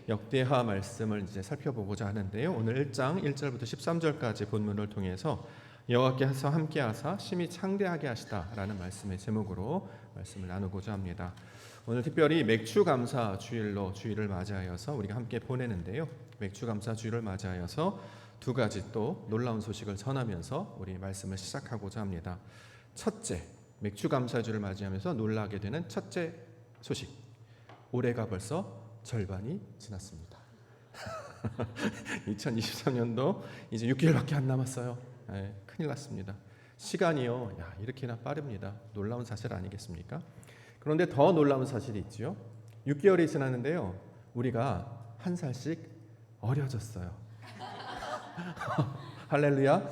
역대하 말씀을 이제 살펴보고자 하는데요. 오늘 1장 1절부터 13절까지 본문을 통해서 여호와께서 함께하사 심히 창대하게 하시다라는 말씀의 제목으로 말씀을 나누고자 합니다. 오늘 특별히 맥주감사 주일로 주일을 맞이하여서 우리가 함께 보내는데요. 맥주감사 주일을 맞이하여서 두 가지 또 놀라운 소식을 전하면서 우리 말씀을 시작하고자 합니다. 첫째, 맥주감사주를 맞이하면서 놀라게 되는 첫째 소식. 올해가 벌써 절반이 지났습니다. 2023년도 이제 6개월밖에 안 남았어요. 네, 큰일 났습니다. 시간이요, 이렇게나 빠릅니다. 놀라운 사실 아니겠습니까? 그런데 더 놀라운 사실이 있지요. 6개월이 지났는데요, 우리가 한 살씩 어려졌어요. 할렐루야.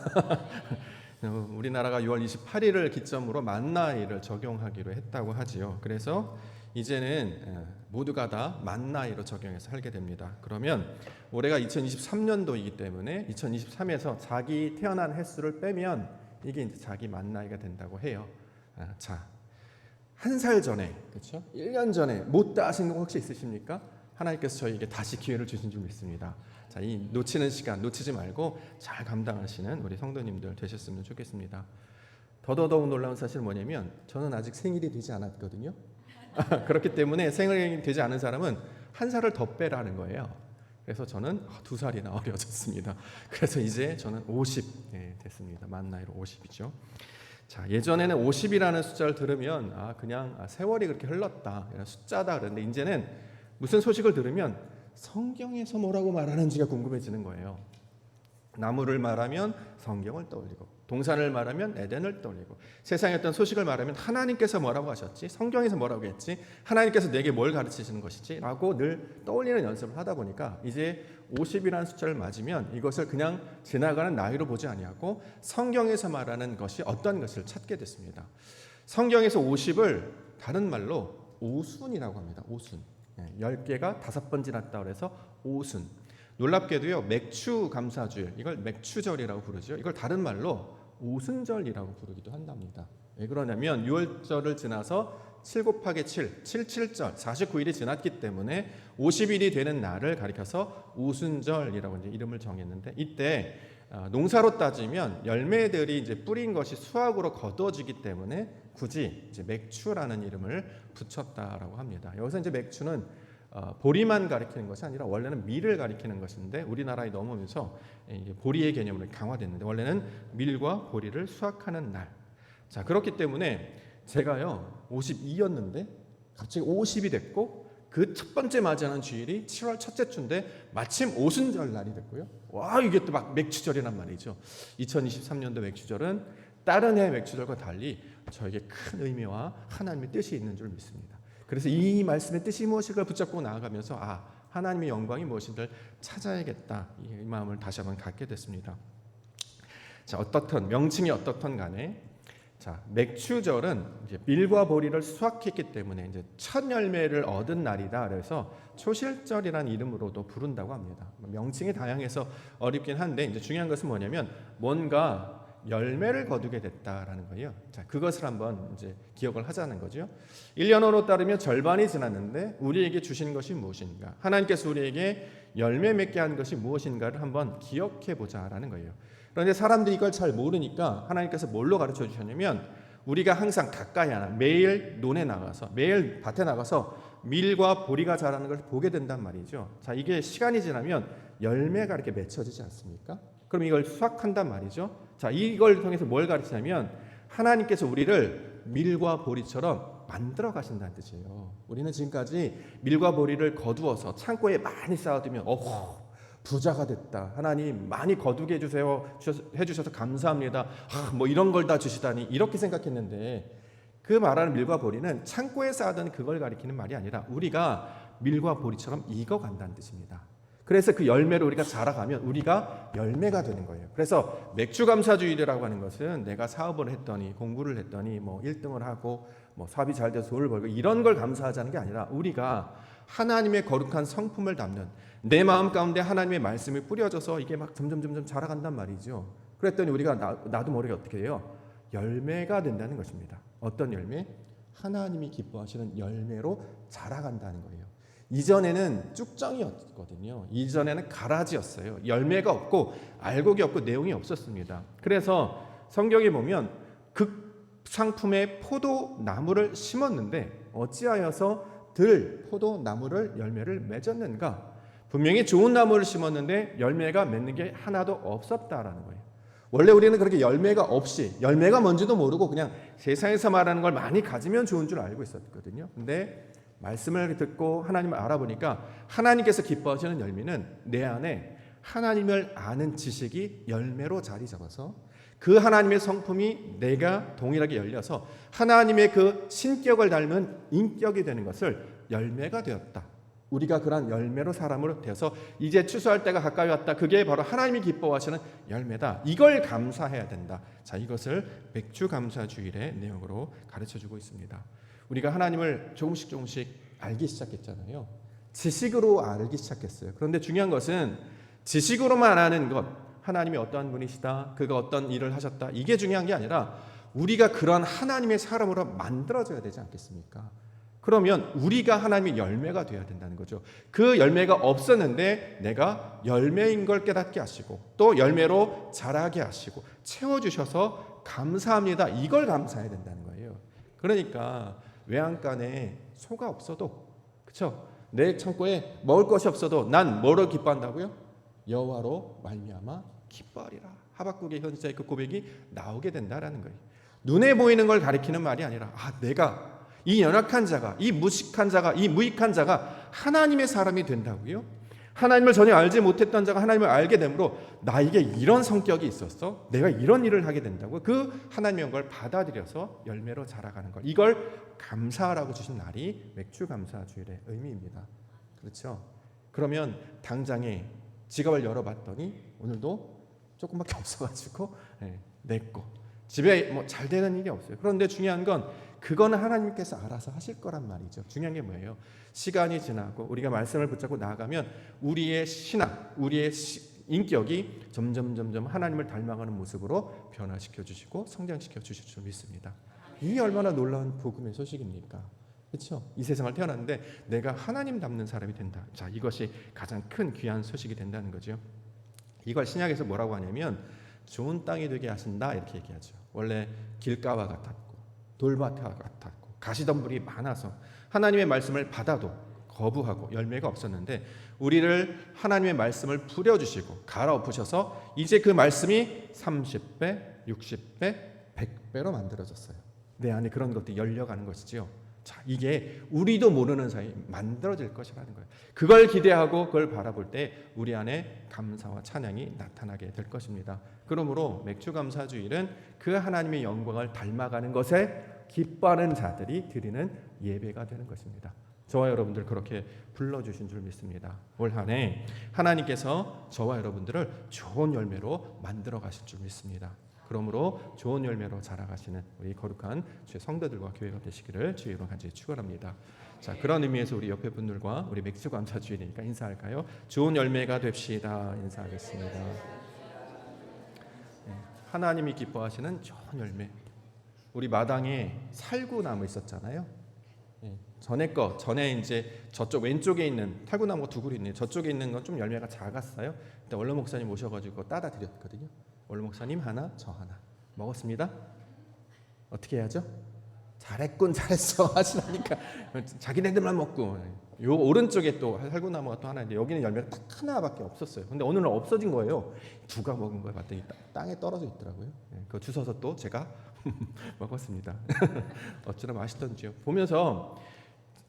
우리나라가 6월 28일을 기점으로 만 나이를 적용하기로 했다고 하지요. 그래서 이제는 모두가 다 만 나이로 적용해서 살게 됩니다. 그러면 올해가 2023년도이기 때문에 2023에서 자기 태어난 횟수를 빼면 이게 이제 자기 만 나이가 된다고 해요. 자, 한 살 전에, 그렇죠? 1년 전에 못다 하신 거 혹시 있으십니까? 하나님께서 저희에게 다시 기회를 주신 줄 믿습니다. 자, 이 놓치는 시간 놓치지 말고 잘 감당하시는 우리 성도님들 되셨으면 좋겠습니다. 더더욱 놀라운 사실은 뭐냐면 저는 아직 생일이 되지 않았거든요. 그렇기 때문에 생일이 되지 않은 사람은 한 살을 더 빼라는 거예요. 그래서 저는 2살이나 어려졌습니다. 그래서 이제 저는 50 됐습니다. 만 나이로 50이죠. 자, 예전에는 50이라는 숫자를 들으면 그냥 세월이 그렇게 흘렀다, 숫자다 그랬는데 이제는 무슨 소식을 들으면 성경에서 뭐라고 말하는지가 궁금해지는 거예요. 나무를 말하면 성경을 떠올리고, 동산을 말하면 에덴을 떠올리고, 세상의 어떤 소식을 말하면 하나님께서 뭐라고 하셨지? 성경에서 뭐라고 했지? 하나님께서 내게 뭘 가르치시는 것이지? 라고 늘 떠올리는 연습을 하다 보니까 이제 50이라는 숫자를 맞으면 이것을 그냥 지나가는 나이로 보지 아니하고 성경에서 말하는 것이 어떤 것을 찾게 됐습니다. 성경에서 50을 다른 말로 오순이라고 합니다. 오순. 10개가 5번 지났다 그래서 오순. 놀랍게도요, 맥주 감사주일, 이걸 맥추절이라고 부르죠. 이걸 다른 말로 오순절이라고 부르기도 한답니다. 왜 그러냐면 6월절을 지나서 7 곱하기 7, 77절, 49일이 지났기 때문에 50일이 되는 날을 가리켜서 오순절이라고 이제 이름을 정했는데, 이때 농사로 따지면 열매들이 이제 뿌린 것이 수확으로 거둬지기 때문에 굳이 이제 맥추라는 이름을 붙였다라고 합니다. 여기서 이제 맥추는 보리만 가리키는 것이 아니라 원래는 밀을 가리키는 것인데 우리나라에 넘어오면서 보리의 개념으로 강화됐는데 원래는 밀과 보리를 수확하는 날. 자, 그렇기 때문에 제가요 52였는데 갑자기 50이 됐고 그 첫 번째 맞이하는 주일이 7월 첫째 주인데 마침 오순절 날이 됐고요. 와, 이게 또 막 맥추절이란 말이죠. 2023년도 맥추절은 다른 해 맥추절과 달리 저에게 큰 의미와 하나님의 뜻이 있는 줄 믿습니다. 그래서 이 말씀의 뜻이 무엇인가 붙잡고 나아가면서 하나님의 영광이 무엇인가를 찾아야겠다, 이 마음을 다시 한번 갖게 됐습니다. 자, 어떻든 명칭이 어떻든 간에 자, 맥추절은 이제 밀과 보리를 수확했기 때문에 이제 첫 열매를 얻은 날이다. 그래서 초실절이라는 이름으로도 부른다고 합니다. 명칭이 다양해서 어렵긴 한데 이제 중요한 것은 뭐냐면 뭔가 열매를 거두게 됐다라는 거예요. 자, 그것을 한번 이제 기억을 하자는 거죠. 1년으로 따르면 절반이 지났는데 우리에게 주신 것이 무엇인가? 하나님께서 우리에게 열매 맺게 한 것이 무엇인가를 한번 기억해 보자라는 거예요. 그런데 사람들이 이걸 잘 모르니까 하나님께서 뭘로 가르쳐 주셨냐면 우리가 항상 가까이 하나 매일 논에 나가서 매일 밭에 나가서 밀과 보리가 자라는 걸 보게 된단 말이죠. 자, 이게 시간이 지나면 열매가 이렇게 맺혀지지 않습니까? 그럼 이걸 수확한단 말이죠. 자, 이걸 통해서 뭘 가르치냐면 하나님께서 우리를 밀과 보리처럼 만들어 가신다는 뜻이에요. 우리는 지금까지 밀과 보리를 거두어서 창고에 많이 쌓아두면 부자가 됐다, 하나님 많이 거두게 해주셔서 감사합니다, 뭐 이런 걸 다 주시다니, 이렇게 생각했는데 그 말하는 밀과 보리는 창고에 쌓아둔 그걸 가리키는 말이 아니라 우리가 밀과 보리처럼 익어간다는 뜻입니다. 그래서 그 열매로 우리가 자라가면 우리가 열매가 되는 거예요. 그래서 맥주감사주일이라고 하는 것은 내가 사업을 했더니, 공부를 했더니, 뭐 1등을 하고 뭐 사업이 잘 돼서 돈을 벌고 이런 걸 감사하자는 게 아니라 우리가 하나님의 거룩한 성품을 담는 내 마음 가운데 하나님의 말씀이 뿌려져서 이게 막 점점 자라간단 말이죠. 그랬더니 우리가 나도 모르게 어떻게 돼요? 열매가 된다는 것입니다. 어떤 열매? 하나님이 기뻐하시는 열매로 자라간다는 거예요. 이전에는 쭉정이었거든요. 이전에는 가라지였어요. 열매가 없고 알곡이 없고 내용이 없었습니다. 그래서 성경에 보면 극상품의 포도나무를 심었는데 어찌하여서 포도나무를 열매를 맺었는가? 분명히 좋은 나무를 심었는데 열매가 맺는 게 하나도 없었다라는 거예요. 원래 우리는 그렇게 열매가 없이, 열매가 뭔지도 모르고 그냥 세상에서 말하는 걸 많이 가지면 좋은 줄 알고 있었거든요. 근데 말씀을 듣고 하나님을 알아보니까 하나님께서 기뻐하시는 열매는 내 안에 하나님을 아는 지식이 열매로 자리 잡아서 그 하나님의 성품이 내가 동일하게 열려서 하나님의 그 신격을 닮은 인격이 되는 것을 열매가 되었다. 우리가 그러한 열매로 사람으로 되어서 이제 추수할 때가 가까이 왔다. 그게 바로 하나님이 기뻐하시는 열매다. 이걸 감사해야 된다. 자, 이것을 맥주 감사 주일의 내용으로 가르쳐주고 있습니다. 우리가 하나님을 조금씩 알기 시작했잖아요. 지식으로 알기 시작했어요. 그런데 중요한 것은 지식으로만 아는 것, 하나님이 어떠한 분이시다, 그가 어떤 일을 하셨다, 이게 중요한 게 아니라 우리가 그런 하나님의 사람으로 만들어져야 되지 않겠습니까? 그러면 우리가 하나님의 열매가 되어야 된다는 거죠. 그 열매가 없었는데 내가 열매인 걸 깨닫게 하시고 또 열매로 자라게 하시고 채워주셔서 감사합니다. 이걸 감사해야 된다는 거예요. 그러니까 외양간에 소가 없어도, 그렇죠? 내 창고에 먹을 것이 없어도 난 뭐로 기뻐한다고요? 여호와로 말미암아 기뻐하리라. 하박국의 현자의 그 고백이 나오게 된다라는 거예요. 눈에 보이는 걸 가리키는 말이 아니라 내가 이 연약한 자가, 이 무식한 자가, 이 무익한 자가 하나님의 사람이 된다고요? 하나님을 전혀 알지 못했던 자가 하나님을 알게 되므로 나에게 이런 성격이 있었어? 내가 이런 일을 하게 된다고? 그 하나님의 영광을 받아들여서 열매로 자라가는 것. 이걸 감사하라고 주신 날이 맥주 감사 주일의 의미입니다. 그렇죠? 그러면 당장에 지갑을 열어봤더니 오늘도 조금밖에 없어가지고 내 거. 집에 뭐 잘 되는 일이 없어요. 그런데 중요한 건 그거는 하나님께서 알아서 하실 거란 말이죠. 중요한 게 뭐예요? 시간이 지나고 우리가 말씀을 붙잡고 나아가면 우리의 신앙, 우리의 인격이 점점 하나님을 닮아가는 모습으로 변화시켜 주시고 성장시켜 주실 줄 믿습니다. 이게 얼마나 놀라운 복음의 소식입니까? 그렇죠? 이 세상을 태어났는데 내가 하나님 닮는 사람이 된다. 자, 이것이 가장 큰 귀한 소식이 된다는 거죠. 이걸 신약에서 뭐라고 하냐면 좋은 땅이 되게 하신다 이렇게 얘기하죠. 원래 길가와 같았고 돌밭과 같았고 가시덤불이 많아서 하나님의 말씀을 받아도 거부하고 열매가 없었는데 우리를 하나님의 말씀을 부려주시고 갈아엎으셔서 이제 그 말씀이 30배, 60배, 100배로 만들어졌어요. 내 안에 그런 것들이 열려가는 것이지요. 자, 이게 우리도 모르는 사이 만들어질 것이라는 거예요. 그걸 기대하고 그걸 바라볼 때 우리 안에 감사와 찬양이 나타나게 될 것입니다. 그러므로 맥주 감사 주일은 그 하나님의 영광을 닮아가는 것에 기뻐하는 자들이 드리는 예배가 되는 것입니다. 저와 여러분들 그렇게 불러주신 줄 믿습니다. 올 한 해 하나님께서 저와 여러분들을 좋은 열매로 만들어 가실 줄 믿습니다. 그러므로 좋은 열매로 자라가시는 우리 거룩한 주의 성도들과 교회가 되시기를 주의 이름으로 간절히 축원합니다. 자, 그런 의미에서 우리 옆에 분들과 우리 맥주 감사 주일이니까 인사할까요? 좋은 열매가 됩시다. 인사하겠습니다. 하나님이 기뻐하시는 좋은 열매. 우리 마당에 살구나무 있었잖아요. 전에 이제 저쪽 왼쪽에 있는 탈구나무가 두 그루 있네요. 저쪽에 있는 건 좀 열매가 작았어요. 그때 원로 목사님 모셔가지고 따다 드렸거든요. 원로 목사님 하나, 저 하나 먹었습니다. 어떻게 해야죠? 잘했군, 잘했어 하시라니까 자기네들만 먹고. 요 오른쪽에 또 살구나무가 또 하나 있는데 여기는 열매가 딱 하나밖에 없었어요. 근데 오늘은 없어진 거예요. 누가 먹은 거예요? 봤더니 땅에 떨어져 있더라고요. 그거 주워서 또 제가 먹었습니다. 어쩌나 맛있던지요. 보면서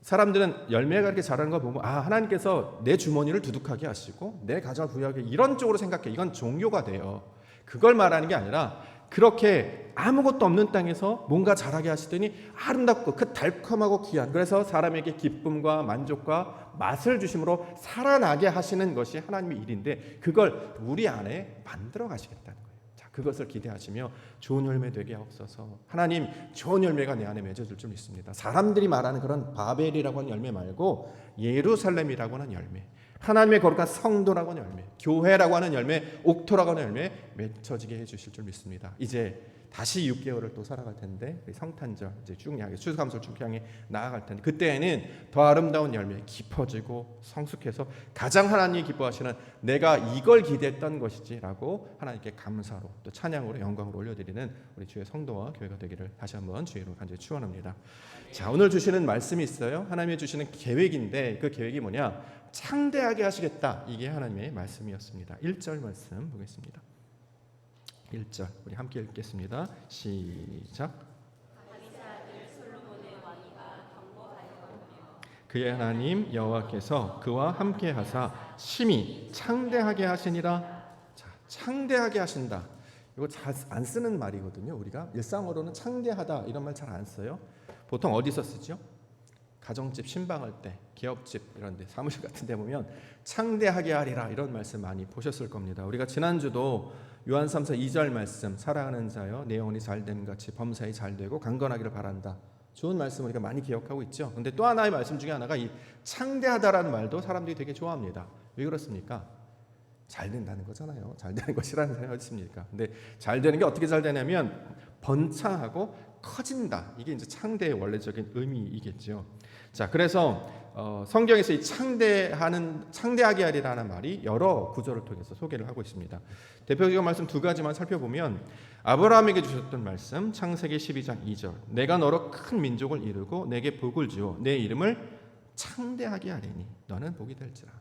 사람들은 열매가 이렇게 자라는 거 보고 하나님께서 내 주머니를 두둑하게 하시고 내 가정을 부유하게 이런 쪽으로 생각해. 이건 종교가 돼요. 그걸 말하는 게 아니라 그렇게 아무것도 없는 땅에서 뭔가 자라게 하시더니 아름답고 그 달콤하고 귀한, 그래서 사람에게 기쁨과 만족과 맛을 주심으로 살아나게 하시는 것이 하나님의 일인데 그걸 우리 안에 만들어 가시겠다는 거예요. 자, 그것을 기대하시며 좋은 열매 되게 하옵소서. 하나님, 좋은 열매가 내 안에 맺어질 줄 믿습니다. 사람들이 말하는 그런 바벨이라고 하는 열매 말고 예루살렘이라고 하는 열매, 하나님의 거룩한 성도라고 하는 열매, 교회라고 하는 열매, 옥토라고 하는 열매 맺혀지게 해주실 줄 믿습니다. 이제 다시 6개월을 또 살아갈 텐데 성탄절 이제 쭉 향해 추수감사절 쭉 향해 나아갈 텐데 그때에는 더 아름다운 열매 깊어지고 성숙해서 가장 하나님이 기뻐하시는 내가 이걸 기대했던 것이지라고 하나님께 감사로 또 찬양으로 영광으로 올려드리는 우리 주의 성도와 교회가 되기를 다시 한번 주의로 간절히 축원합니다. 자, 오늘 주시는 말씀이 있어요. 하나님이 주시는 계획인데 그 계획이 뭐냐? 창대하게 하시겠다. 이게 하나님의 말씀이었습니다. 1절 말씀 보겠습니다. 1절 우리 함께 읽겠습니다. 시작. 그의 하나님 여호와께서 그와 함께 하사 심히 창대하게 하시니라. 자, 창대하게 하신다. 이거 잘 안 쓰는 말이거든요. 우리가 일상어로는 창대하다 이런 말 잘 안 써요. 보통 어디서 쓰죠? 가정집 신방할 때, 기업집 이런 데, 사무실 같은 데 보면 창대하게 하리라 이런 말씀 많이 보셨을 겁니다. 우리가 지난주도 요한 3서 2절 말씀 사랑하는 자여 내 영혼이 잘됨 같이 범사에 잘되고 강건하기를 바란다. 좋은 말씀 우리가 많이 기억하고 있죠. 근데 또 하나의 말씀 중에 하나가 이 창대하다라는 말도 사람들이 되게 좋아합니다. 왜 그렇습니까? 잘 된다는 거잖아요. 잘 되는 것이라는 사람이 어디 있습니까? 근데 잘 되는 게 어떻게 잘 되냐면 번창하고 커진다. 이게 이제 창대의 원래적인 의미이겠죠. 자, 그래서 성경에서 이 창대하게 하리라는 말이 여러 구절을 통해서 소개를 하고 있습니다. 대표적인 말씀 두 가지만 살펴보면 아브라함에게 주셨던 말씀 창세기 12장 2절 내가 너로 큰 민족을 이루고 내게 복을 주어 내 이름을 창대하게 하리니 너는 복이 될지라.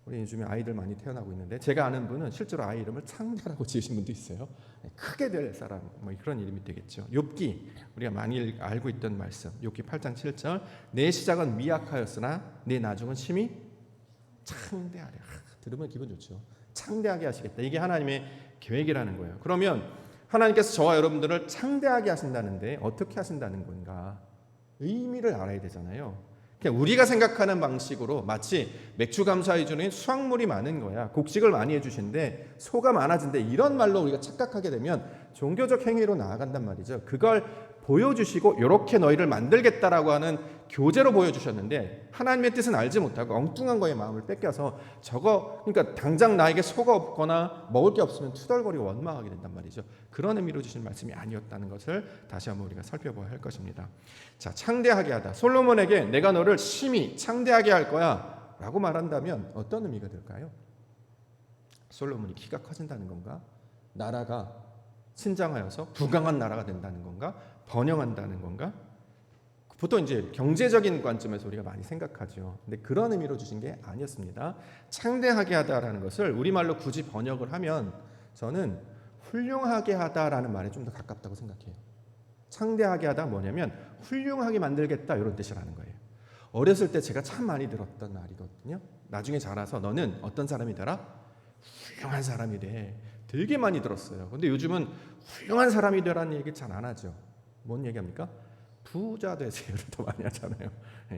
우리 요즘에 아이들 많이 태어나고 있는데 제가 아는 분은 실제로 아이 이름을 창대라고 지으신 분도 있어요. 크게 될 사람 뭐 그런 이름이 되겠죠. 욥기 우리가 많이 알고 있던 말씀 욥기 8장 7절 내 시작은 미약하였으나 내 나중은 심히 창대하리. 들으면 기분 좋죠. 창대하게 하시겠다. 이게 하나님의 계획이라는 거예요. 그러면 하나님께서 저와 여러분들을 창대하게 하신다는데 어떻게 하신다는 건가? 의미를 알아야 되잖아요. 그냥 우리가 생각하는 방식으로 마치 맥주 감사해 주는 수확물이 많은 거야. 곡식을 많이 해주신데 소가 많아진대. 이런 말로 우리가 착각하게 되면 종교적 행위로 나아간단 말이죠. 그걸 보여주시고 이렇게 너희를 만들겠다라고 하는 교제로 보여주셨는데 하나님의 뜻은 알지 못하고 엉뚱한 거에 마음을 뺏겨서 저거 그러니까 당장 나에게 소가 없거나 먹을 게 없으면 투덜거리고 원망하게 된단 말이죠. 그런 의미로 주신 말씀이 아니었다는 것을 다시 한번 우리가 살펴봐야 할 것입니다. 자, 창대하게 하다. 솔로몬에게 내가 너를 심히 창대하게 할 거야 라고 말한다면 어떤 의미가 될까요? 솔로몬이 키가 커진다는 건가? 나라가 신장하여서 부강한 나라가 된다는 건가? 번영한다는 건가? 보통 이제 경제적인 관점에서 우리가 많이 생각하죠. 근데 그런 의미로 주신 게 아니었습니다. 창대하게 하다라는 것을 우리말로 굳이 번역을 하면 저는 훌륭하게 하다라는 말에 좀 더 가깝다고 생각해요. 창대하게 하다 뭐냐면 훌륭하게 만들겠다 이런 뜻이라는 거예요. 어렸을 때 제가 참 많이 들었던 말이거든요. 나중에 자라서 너는 어떤 사람이 되라? 훌륭한 사람이 돼. 되게 많이 들었어요. 근데 요즘은 훌륭한 사람이 되라는 얘기 잘 안 하죠. 뭔 얘기합니까? 부자 되세요를 더 많이 하잖아요.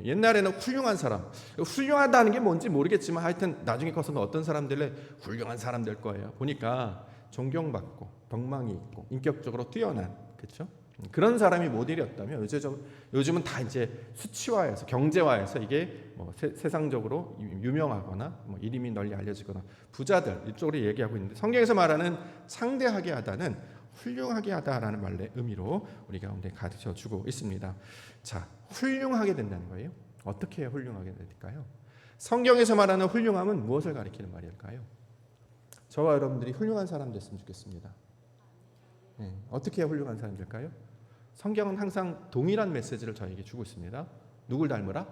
옛날에는 훌륭한 사람, 훌륭하다는 게 뭔지 모르겠지만 하여튼 나중에 커서는 어떤 사람 될래? 훌륭한 사람 될 거예요. 보니까 존경받고 덕망이 있고 인격적으로 뛰어난 그렇죠? 그런 사람이 모델이었다면 요즘은 다 이제 수치화해서 경제화해서 이게 뭐 세상적으로 유명하거나 뭐 이름이 널리 알려지거나 부자들 이쪽으로 얘기하고 있는데 성경에서 말하는 창대하게 하다는 훌륭하게 하다라는 말의 의미로 우리 가운데 가르쳐 주고 있습니다. 자, 훌륭하게 된다는 거예요. 어떻게 훌륭하게 될까요? 성경에서 말하는 훌륭함은 무엇을 가리키는 말일까요? 저와 여러분들이 훌륭한 사람 됐으면 좋겠습니다. 네, 어떻게 훌륭한 사람 될까요? 성경은 항상 동일한 메시지를 저에게 주고 있습니다. 누굴 닮으라?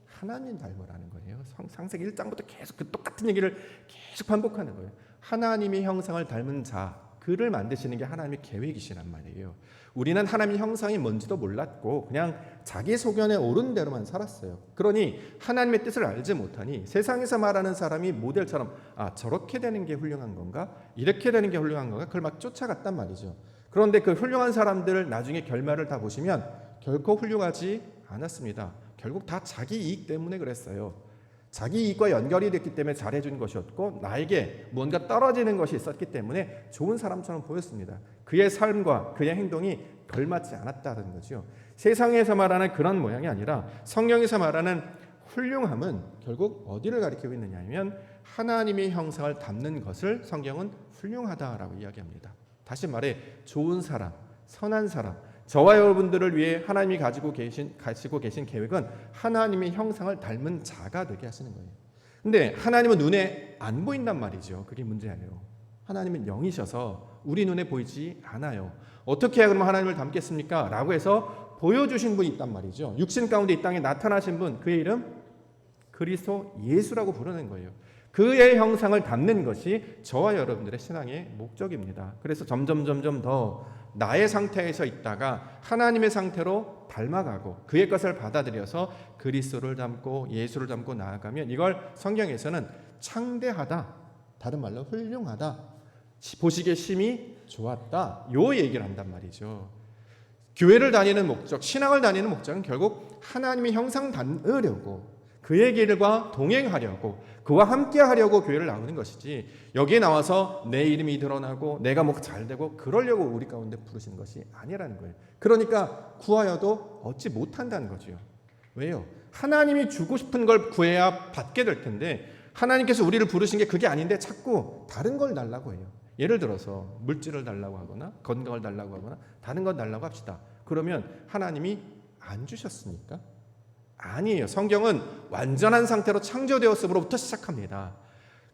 하나님 닮으라는 거예요. 창세기 1장부터 계속 그 똑같은 얘기를 계속 반복하는 거예요. 하나님의 형상을 닮은 자 그를 만드시는 게 하나님의 계획이시란 말이에요. 우리는 하나님의 형상이 뭔지도 몰랐고 그냥 자기 소견에 오른 대로만 살았어요. 그러니 하나님의 뜻을 알지 못하니 세상에서 말하는 사람이 모델처럼 저렇게 되는 게 훌륭한 건가? 이렇게 되는 게 훌륭한 건가? 그걸 막 쫓아갔단 말이죠. 그런데 그 훌륭한 사람들을 나중에 결말을 다 보시면 결코 훌륭하지 않았습니다. 결국 다 자기 이익 때문에 그랬어요. 자기 이익과 연결이 됐기 때문에 잘해준 것이었고 나에게 뭔가 떨어지는 것이 있었기 때문에 좋은 사람처럼 보였습니다. 그의 삶과 그의 행동이 걸맞지 않았다는 거죠. 세상에서 말하는 그런 모양이 아니라 성경에서 말하는 훌륭함은 결국 어디를 가리키고 있느냐 하면 하나님의 형상을 담는 것을 성경은 훌륭하다라고 이야기합니다. 다시 말해 좋은 사람, 선한 사람, 저와 여러분들을 위해 하나님이 가지고 계신 계획은 하나님의 형상을 닮은 자가 되게 하시는 거예요. 근데 하나님은 눈에 안 보인단 말이죠. 그게 문제예요. 하나님은 영이셔서 우리 눈에 보이지 않아요. 어떻게 해야 그러면 하나님을 닮겠습니까? 라고 해서 보여주신 분이 있단 말이죠. 육신 가운데 이 땅에 나타나신 분, 그의 이름 그리스도 예수라고 부르는 거예요. 그의 형상을 담는 것이 저와 여러분들의 신앙의 목적입니다. 그래서 점점 더 나의 상태에서 있다가 하나님의 상태로 닮아가고 그의 것을 받아들여서 그리스도를 닮고 예수를 닮고 나아가면 이걸 성경에서는 창대하다, 다른 말로 훌륭하다, 보시기에 심히 좋았다, 요 얘기를 한단 말이죠. 교회를 다니는 목적, 신앙을 다니는 목적은 결국 하나님의 형상 담으려고, 그의 길과 동행하려고, 그와 함께 하려고 교회를 나오는 것이지, 여기에 나와서 내 이름이 드러나고 내가 뭐 잘 되고 그러려고 우리 가운데 부르신 것이 아니라는 거예요. 그러니까 구하여도 얻지 못한다는 거죠. 왜요? 하나님이 주고 싶은 걸 구해야 받게 될 텐데 하나님께서 우리를 부르신 게 그게 아닌데 자꾸 다른 걸 달라고 해요. 예를 들어서 물질을 달라고 하거나 건강을 달라고 하거나 다른 걸 달라고 합시다. 그러면 하나님이 안 주셨습니까? 아니에요. 성경은 완전한 상태로 창조되었음으로부터 시작합니다.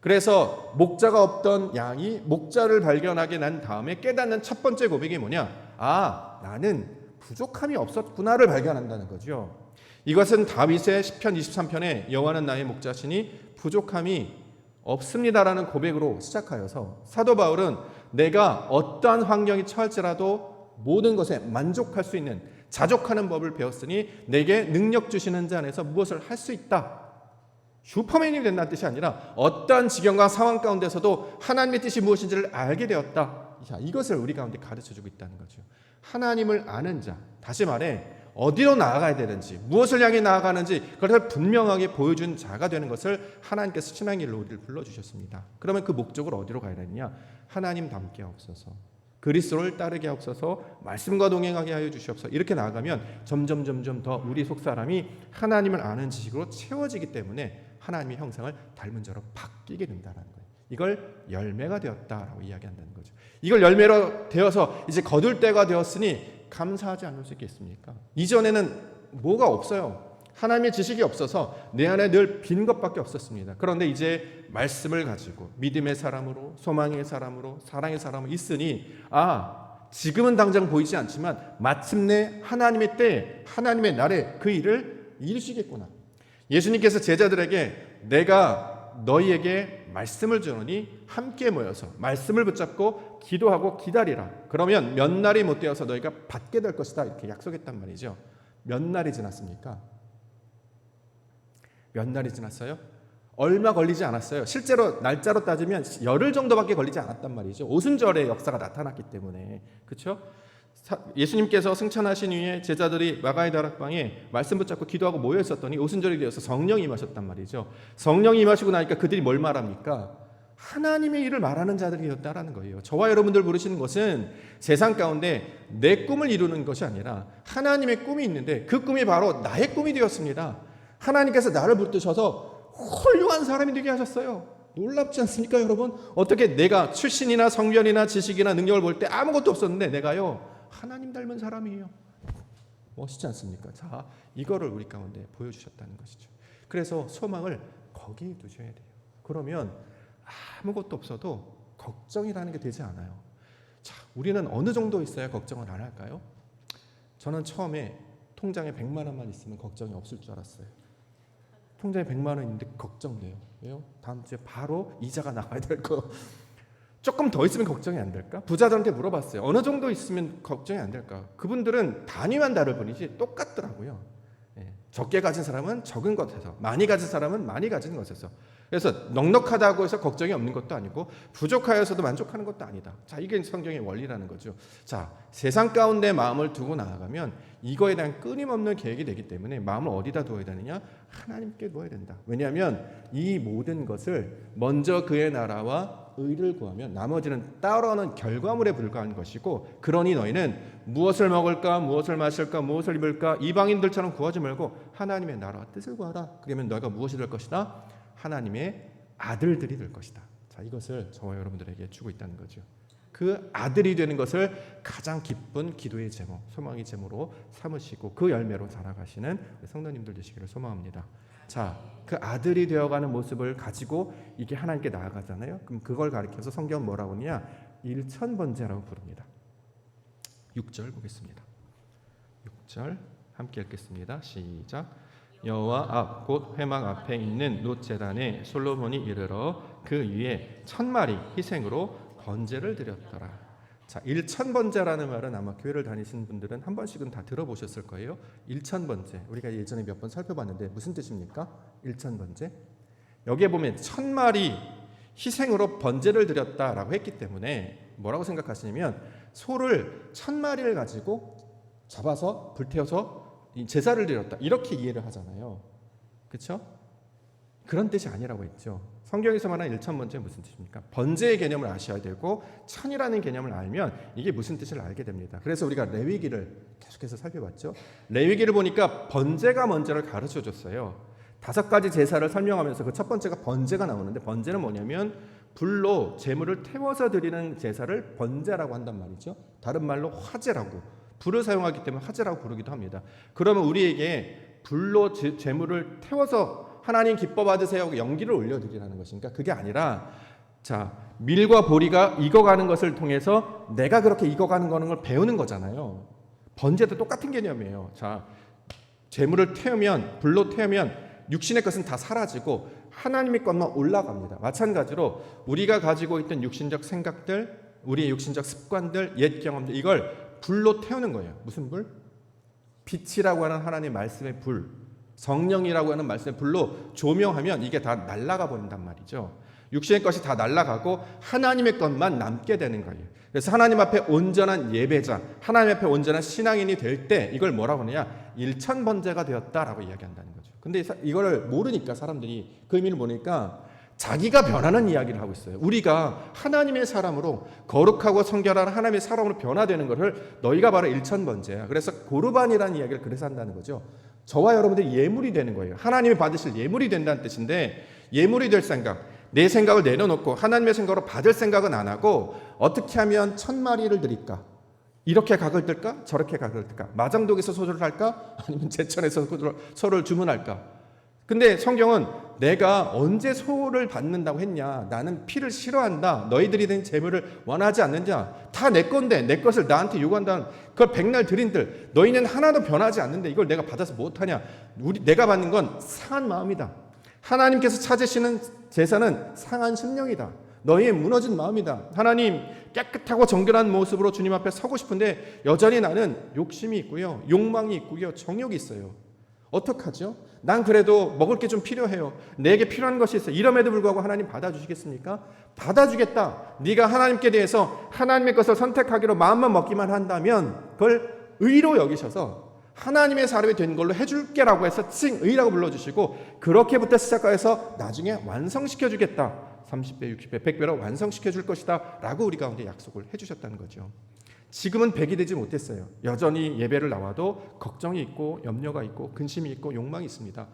그래서 목자가 없던 양이 목자를 발견하게 난 다음에 깨닫는 첫 번째 고백이 뭐냐? 아, 나는 부족함이 없었구나를 발견한다는 거죠. 이것은 다윗의 시편 23편에 여호와는 나의 목자시니 부족함이 없습니다라는 고백으로 시작하여서 사도 바울은 내가 어떠한 환경이 처할지라도 모든 것에 만족할 수 있는 자족하는 법을 배웠으니 내게 능력 주시는 자 안에서 무엇을 할 수 있다. 슈퍼맨이 된다는 뜻이 아니라 어떠한 지경과 상황 가운데서도 하나님의 뜻이 무엇인지를 알게 되었다. 자, 이것을 우리 가운데 가르쳐주고 있다는 거죠. 하나님을 아는 자, 다시 말해 어디로 나아가야 되는지, 무엇을 향해 나아가는지 그것을 분명하게 보여준 자가 되는 것을 하나님께서 신앙의 길로 우리를 불러주셨습니다. 그러면 그 목적으로 어디로 가야 되느냐? 하나님 닮게 하옵소서, 그리스도를 따르게 하옵소서, 말씀과 동행하게 하여 주시옵소서. 이렇게 나아가면 점점 더 우리 속사람이 하나님을 아는 지식으로 채워지기 때문에 하나님의 형상을 닮은 자로 바뀌게 된다는 거예요. 이걸 열매가 되었다라고 이야기한다는 거죠. 이걸 열매로 되어서 이제 거둘 때가 되었으니 감사하지 않을 수 있겠습니까? 이전에는 뭐가 없어요. 하나님의 지식이 없어서 내 안에 늘 빈 것밖에 없었습니다. 그런데 이제 말씀을 가지고 믿음의 사람으로, 소망의 사람으로, 사랑의 사람으로 있으니 지금은 당장 보이지 않지만 마침내 하나님의 때에, 하나님의 날에 그 일을 이루시겠구나. 예수님께서 제자들에게 내가 너희에게 말씀을 주노니 함께 모여서 말씀을 붙잡고 기도하고 기다리라. 그러면 몇 날이 못 되어서 너희가 받게 될 것이다. 이렇게 약속했단 말이죠. 몇 날이 지났습니까? 몇 날이 지났어요? 얼마 걸리지 않았어요. 실제로 날짜로 따지면 열흘 정도밖에 걸리지 않았단 말이죠. 오순절의 역사가 나타났기 때문에. 그렇죠? 예수님께서 승천하신 후에 제자들이 마가의 다락방에 말씀 붙잡고 기도하고 모여 있었더니 오순절이 되어서 성령이 임하셨단 말이죠. 성령이 임하시고 나니까 그들이 뭘 말합니까? 하나님의 일을 말하는 자들이 되었다라는 거예요. 저와 여러분들 부르시는 것은 세상 가운데 내 꿈을 이루는 것이 아니라 하나님의 꿈이 있는데 그 꿈이 바로 나의 꿈이 되었습니다. 하나님께서 나를 붙드셔서 훌륭한 사람이 되게 하셨어요. 놀랍지 않습니까, 여러분? 어떻게 내가 출신이나 성별이나 지식이나 능력을 볼 때 아무것도 없었는데 내가요 하나님 닮은 사람이에요. 멋있지 않습니까? 자, 이거를 우리 가운데 보여주셨다는 것이죠. 그래서 소망을 거기에 두셔야 돼요. 그러면 아무것도 없어도 걱정이라는 게 되지 않아요. 자, 우리는 어느 정도 있어야 걱정을 안 할까요? 저는 처음에 통장에 100만 원만 있으면 걱정이 없을 줄 알았어요. 통장에 100만 원 있는데 걱정돼요. 왜요? 다음 주에 바로 이자가 나와야 될 거. 조금 더 있으면 걱정이 안 될까? 부자들한테 물어봤어요. 어느 정도 있으면 걱정이 안 될까? 그분들은 단위만 다를 뿐이지 똑같더라고요. 적게 가진 사람은 적은 것에서, 많이 가진 사람은 많이 가진 것에서. 그래서 넉넉하다고 해서 걱정이 없는 것도 아니고 부족하여서도 만족하는 것도 아니다. 자, 이게 성경의 원리라는 거죠. 자, 세상 가운데 마음을 두고 나아가면 이거에 대한 끊임없는 계획이 되기 때문에 마음을 어디다 두어야 되느냐? 하나님께 두어야 된다. 왜냐하면 이 모든 것을 먼저 그의 나라와 의를 구하면 나머지는 따르는 결과물에 불과한 것이고, 그러니 너희는 무엇을 먹을까, 무엇을 마실까, 무엇을 입을까 이방인들처럼 구하지 말고 하나님의 나라와 뜻을 구하라. 그러면 너희가 무엇이 될 것이다? 하나님의 아들들이 될 것이다. 자, 이것을 저와 여러분들에게 주고 있다는 거죠. 그 아들이 되는 것을 가장 기쁜 기도의 제목, 소망의 제목으로 삼으시고 그 열매로 자라가시는 성도님들 되시기를 소망합니다. 자, 그 아들이 되어가는 모습을 가지고 이게 하나님께 나아가잖아요. 그럼 그걸 가리켜서 성경은 뭐라고 하느냐? 일천번제라고 부릅니다. 6절 보겠습니다. 6절 함께 읽겠습니다. 시작. 여호와 앞 곧 회막 앞에 있는 놋 제단에 솔로몬이 이르러 그 위에 1000마리 희생으로 번제를 드렸더라. 자, 일천번제라는 말은 아마 교회를 다니시는 분들은 한 번씩은 다 들어보셨을 거예요. 일천번제, 우리가 예전에 몇 번 살펴봤는데 무슨 뜻입니까? 일천번제. 여기에 보면 1000마리 희생으로 번제를 드렸다라고 했기 때문에 뭐라고 생각하시냐면 소를 1000마리를 가지고 잡아서 불태워서 제사를 드렸다, 이렇게 이해를 하잖아요. 그렇죠? 그런 뜻이 아니라고 했죠. 성경에서 말하는 일천번제는 무슨 뜻입니까? 번제의 개념을 아셔야 되고 천이라는 개념을 알면 이게 무슨 뜻을 알게 됩니다. 그래서 우리가 레위기를 계속해서 살펴봤죠. 레위기를 보니까 번제가 뭔지를 가르쳐 줬어요. 5가지 제사를 설명하면서 그 첫 번째가 번제가 나오는데, 번제는 뭐냐면 불로 제물을 태워서 드리는 제사를 번제라고 한단 말이죠. 다른 말로 화제라고, 불을 사용하기 때문에 화제라고 부르기도 합니다. 그러면 우리에게 불로 제물을 태워서 하나님 기뻐 받으세요 하고 연기를 올려드리라는 것인가? 그게 아니라, 자, 밀과 보리가 익어가는 것을 통해서 내가 그렇게 익어가는 걸 배우는 거잖아요. 번제도 똑같은 개념이에요. 자, 제물을 태우면, 불로 태우면 육신의 것은 다 사라지고 하나님의 것만 올라갑니다. 마찬가지로 우리가 가지고 있던 육신적 생각들, 우리의 육신적 습관들, 옛 경험들, 이걸 불로 태우는 거예요. 무슨 불? 빛이라고 하는 하나님의 말씀의 불, 성령이라고 하는 말씀의 불로 조명하면 이게 다 날아가 버린단 말이죠. 육신의 것이 다 날아가고 하나님의 것만 남게 되는 거예요. 그래서 하나님 앞에 온전한 예배자, 하나님 앞에 온전한 신앙인이 될 때 이걸 뭐라고 하느냐? 일천번제가 되었다라고 이야기한다는 거죠. 근데 이걸 모르니까, 사람들이 그 의미를 모르니까 자기가 변하는 이야기를 하고 있어요. 우리가 하나님의 사람으로, 거룩하고 성결한 하나님의 사람으로 변화되는 것을 너희가 바로 일천번제야. 그래서 고르반이라는 이야기를 그래서 한다는 거죠. 저와 여러분들이 예물이 되는 거예요. 하나님이 받으실 예물이 된다는 뜻인데, 예물이 될 생각, 내 생각을 내려놓고 하나님의 생각으로 받을 생각은 안 하고 어떻게 하면 1000마리를 드릴까? 이렇게 각을 뜰까? 저렇게 각을 뜰까? 마장독에서 소주를 할까? 아니면 제천에서 소를 주문할까? 근데 성경은 내가 언제 소를 받는다고 했냐? 나는 피를 싫어한다. 너희들이 된 재물을 원하지 않느냐? 다 내 건데 내 것을 나한테 요구한다는, 그걸 백날 드린들 너희는 하나도 변하지 않는데 이걸 내가 받아서 못하냐? 내가 받는 건 상한 마음이다. 하나님께서 찾으시는 제사는 상한 심령이다. 너희의 무너진 마음이다. 하나님, 깨끗하고 정결한 모습으로 주님 앞에 서고 싶은데 여전히 나는 욕심이 있고요, 욕망이 있고요, 정욕이 있어요. 어떡하죠? 난 그래도 먹을 게 좀 필요해요. 내게 필요한 것이 있어요. 이럼에도 불구하고 하나님 받아주시겠습니까? 받아주겠다. 네가 하나님께 대해서 하나님의 것을 선택하기로 마음만 먹기만 한다면 그걸 의로 여기셔서 하나님의 사람이 된 걸로 해줄게라고 해서 칭의라고 불러주시고, 그렇게부터 시작해서 나중에 완성시켜주겠다. 30배, 60배, 100배로 완성시켜줄 것이다 라고 우리 가운데 약속을 해주셨다는 거죠. 지금은 100이 되지 못했어요. 여전히 예배를 나와도 걱정이 있고 염려가 있고 근심이 있고 욕망이 있습니다.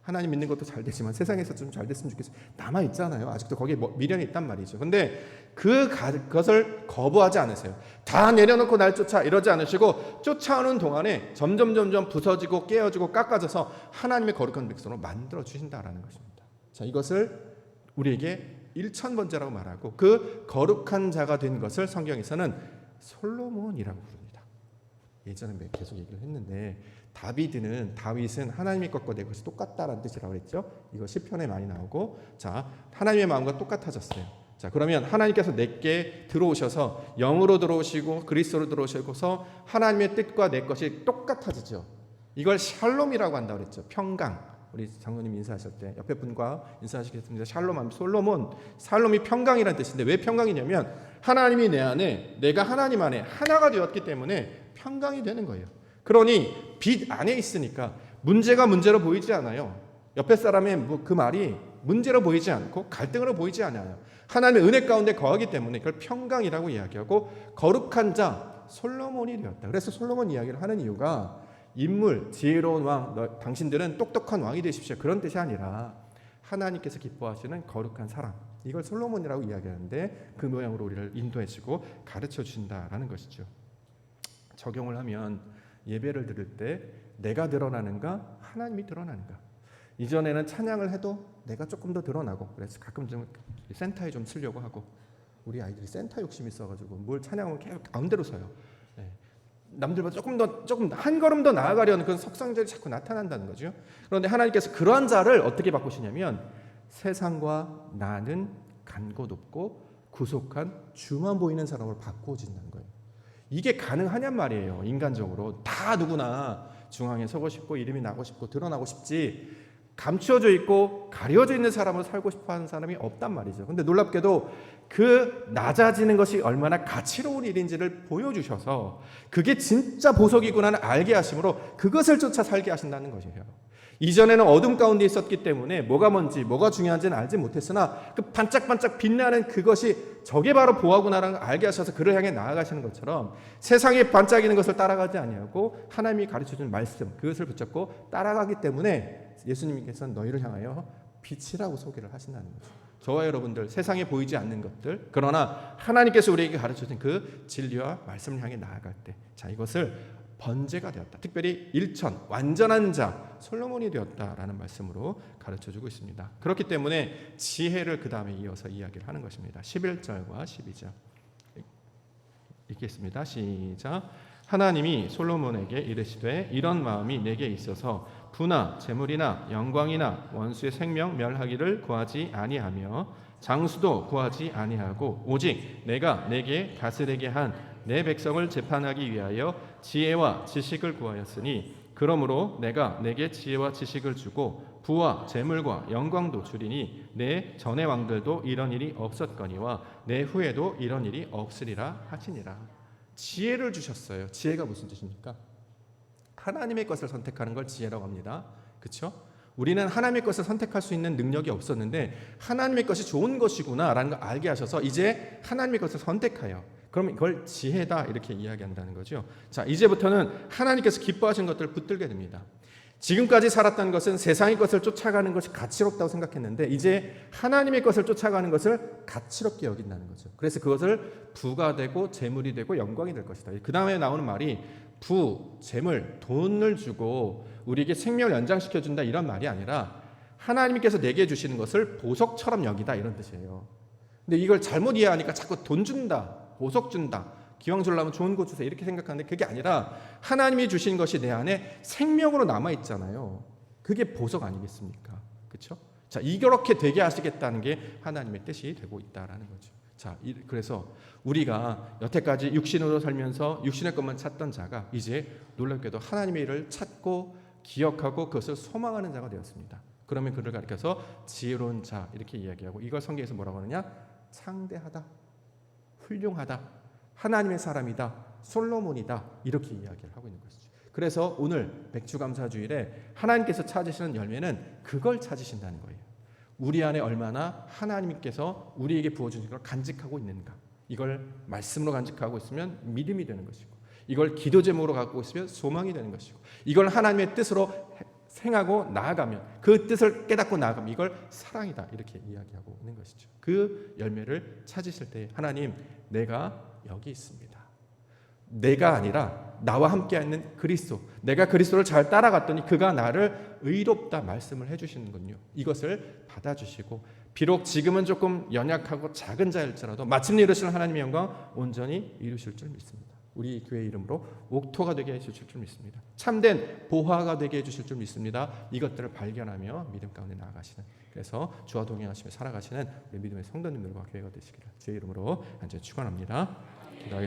하나님 믿는 것도 잘 되지만 세상에서 좀 잘 됐으면 좋겠어요. 남아있잖아요. 아직도 거기에 미련이 있단 말이죠. 근데 그것을 거부하지 않으세요. 다 내려놓고 날 쫓아 이러지 않으시고, 쫓아오는 동안에 점점 부서지고 깨어지고 깎아져서 하나님의 거룩한 백성으로 만들어 주신다라는 것입니다. 자, 이것을 우리에게 일천번제라고 말하고, 그 거룩한 자가 된 것을 성경에서는 솔로몬이라고 부릅니다. 예전에 계속 얘기를 했는데, 다윗은 하나님의 것과 내 것이 똑같다라는 뜻이라고 했죠. 이거 시편에 많이 나오고, 자, 하나님의 마음과 똑같아졌어요. 자, 그러면 하나님께서 내게 들어오셔서 영으로 들어오시고 그리스도로 들어오셔서 하나님의 뜻과 내 것이 똑같아지죠. 이걸 샬롬이라고 한다고 그랬죠. 평강. 우리 장로님 인사하실 때 옆에 분과 인사하시겠습니다. 샬롬, 솔로몬, 샬롬이 평강이라는 뜻인데, 왜 평강이냐면 하나님이 내 안에, 내가 하나님 안에 하나가 되었기 때문에 평강이 되는 거예요. 그러니 빛 안에 있으니까 문제가 문제로 보이지 않아요. 옆에 사람의 그 말이 문제로 보이지 않고 갈등으로 보이지 않아요. 하나님의 은혜 가운데 거하기 때문에 그걸 평강이라고 이야기하고 거룩한 자 솔로몬이 되었다. 그래서 솔로몬 이야기를 하는 이유가 인물, 지혜로운 왕, 당신들은 똑똑한 왕이 되십시오. 그런 뜻이 아니라 하나님께서 기뻐하시는 거룩한 사람. 이걸 솔로몬이라고 이야기하는데 그 모양으로 우리를 인도해주고 가르쳐 주신다라는 것이죠. 적용을 하면 예배를 드릴 때 내가 드러나는가 하나님이 드러나는가. 이전에는 찬양을 해도 내가 조금 더 드러나고 그래서 가끔 좀 센터에 좀 쓰려고 하고 우리 아이들이 센터 욕심이 있어가지고 뭘 찬양하면 계속 가운데로 서요. 남들보다 조금 한 걸음 더 나아가려는 그런 속성들이 자꾸 나타난다는 거죠. 그런데 하나님께서 그러한 자를 어떻게 바꾸시냐면 세상과 나는 간고 높고 구속한 주만 보이는 사람으로 바꾸어진다는 거예요. 이게 가능하냔 말이에요. 인간적으로 다 누구나 중앙에 서고 싶고 이름이 나고 싶고 드러나고 싶지 감추어져 있고 가려져 있는 사람으로 살고 싶어하는 사람이 없단 말이죠. 근데 놀랍게도 그 낮아지는 것이 얼마나 가치로운 일인지를 보여주셔서 그게 진짜 보석이구나를 알게 하심으로 그것을 쫓아 살게 하신다는 것이에요. 이전에는 어둠 가운데 있었기 때문에 뭐가 뭔지 뭐가 중요한지는 알지 못했으나 그 반짝반짝 빛나는 그것이 저게 바로 보아구나라는 걸 알게 하셔서 그를 향해 나아가시는 것처럼 세상에 반짝이는 것을 따라가지 아니하고 하나님이 가르쳐주는 말씀 그것을 붙잡고 따라가기 때문에 예수님께서는 너희를 향하여 빛이라고 소개를 하신다는 거죠. 저와 여러분들 세상에 보이지 않는 것들 그러나 하나님께서 우리에게 가르쳐준 그 진리와 말씀을 향해 나아갈 때 자 이것을 번제가 되었다. 특별히 일천 완전한 자 솔로몬이 되었다라는 말씀으로 가르쳐주고 있습니다. 그렇기 때문에 지혜를 그 다음에 이어서 이야기를 하는 것입니다. 11절과 12절 읽겠습니다. 시작. 하나님이 솔로몬에게 이르시되 이런 마음이 내게 있어서 부나 재물이나 영광이나 원수의 생명 멸하기를 구하지 아니하며 장수도 구하지 아니하고 오직 내가 내게 다스리게 한 내 백성을 재판하기 위하여 지혜와 지식을 구하였으니 그러므로 내가 내게 지혜와 지식을 주고 부와 재물과 영광도 주리니 내 전의 왕들도 이런 일이 없었거니와 내 후에도 이런 일이 없으리라 하시니라. 지혜를 주셨어요. 지혜가 무슨 뜻입니까? 하나님의 것을 선택하는 걸 지혜라고 합니다. 그렇죠? 우리는 하나님의 것을 선택할 수 있는 능력이 없었는데 하나님의 것이 좋은 것이구나라는 걸 알게 하셔서 이제 하나님의 것을 선택하여 그럼 이걸 지혜다 이렇게 이야기한다는 거죠. 자, 이제부터는 하나님께서 기뻐하시는 것들을 붙들게 됩니다. 지금까지 살았던 것은 세상의 것을 쫓아가는 것이 가치롭다고 생각했는데 이제 하나님의 것을 쫓아가는 것을 가치롭게 여긴다는 거죠. 그래서 그것을 부가 되고 재물이 되고 영광이 될 것이다. 그 다음에 나오는 말이 부, 재물, 돈을 주고 우리에게 생명을 연장시켜준다 이런 말이 아니라 하나님께서 내게 주시는 것을 보석처럼 여기다 이런 뜻이에요. 근데 이걸 잘못 이해하니까 자꾸 돈 준다, 보석 준다, 기왕 주려면 좋은 거 주세요 이렇게 생각하는데 그게 아니라 하나님이 주신 것이 내 안에 생명으로 남아있잖아요. 그게 보석 아니겠습니까? 그렇죠? 자, 이렇게 되게 하시겠다는 게 하나님의 뜻이 되고 있다라는 거죠. 자, 그래서 우리가 여태까지 육신으로 살면서 육신의 것만 찾던 자가 이제 놀랍게도 하나님의 일을 찾고 기억하고 그것을 소망하는 자가 되었습니다. 그러면 그를 가리켜서 지혜로운 자 이렇게 이야기하고 이걸 성경에서 뭐라고 하느냐? 창대하다, 훌륭하다, 하나님의 사람이다, 솔로몬이다 이렇게 이야기를 하고 있는 것이죠. 그래서 오늘 백주감사주일에 하나님께서 찾으시는 열매는 그걸 찾으신다는 거예요. 우리 안에 얼마나 하나님께서 우리에게 부어주신 걸 간직하고 있는가. 이걸 말씀으로 간직하고 있으면 믿음이 되는 것이고 이걸 기도 제목으로 갖고 있으면 소망이 되는 것이고 이걸 하나님의 뜻으로 생하고 나아가면 그 뜻을 깨닫고 나아가면 이걸 사랑이다 이렇게 이야기하고 있는 것이죠. 그 열매를 찾으실 때 하나님 내가 여기 있습니다. 내가 아니라 나와 함께 있는 그리스도, 내가 그리스도를 잘 따라갔더니 그가 나를 의롭다 말씀을 해주시는군요. 이것을 받아주시고 비록 지금은 조금 연약하고 작은 자일지라도 마침내 이루시는 하나님의 영광 온전히 이루실 줄 믿습니다. 우리 교회 이름으로 옥토가 되게 해주실 줄 믿습니다. 참된 보화가 되게 해주실 줄 믿습니다. 이것들을 발견하며 믿음 가운데 나아가시는 그래서 주와 동행하시며 살아가시는 우리 믿음의 성도님들과 교회가 되시기를 주의 이름으로 간절히 축원합니다. 기도하겠습니다.